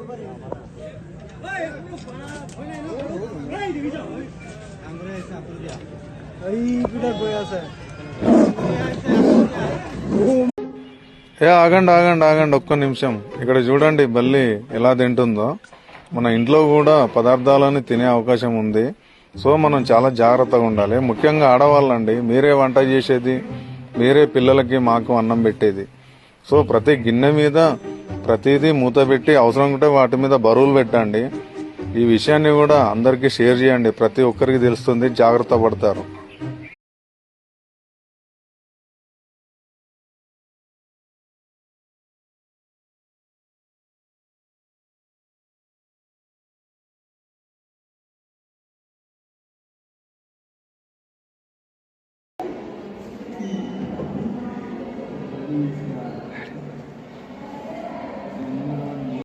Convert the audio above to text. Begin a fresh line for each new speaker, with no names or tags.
ఆగండి ఆగండి ఆగండి ఒక్క నిమిషం. ఇక్కడ చూడండి బల్లి ఎలా తింటుందో. మన ఇంట్లో కూడా పదార్థాలని తినే అవకాశం ఉంది. సో మనం చాలా జాగ్రత్తగా ఉండాలి. ముఖ్యంగా ఆడవాళ్ళండి, మీరే వంట చేసేది, మీరే పిల్లలకి మాకు అన్నం పెట్టేది. సో ప్రతి గిన్నె మీద ప్రతిదీ మూత పెట్టి అవసరం ఉంటే వాటి మీద బరువులు పెట్టండి. ఈ విషయాన్ని కూడా అందరికీ షేర్ చేయండి. ప్రతి ఒక్కరికి తెలుస్తుంది, జాగ్రత్త పడతారు.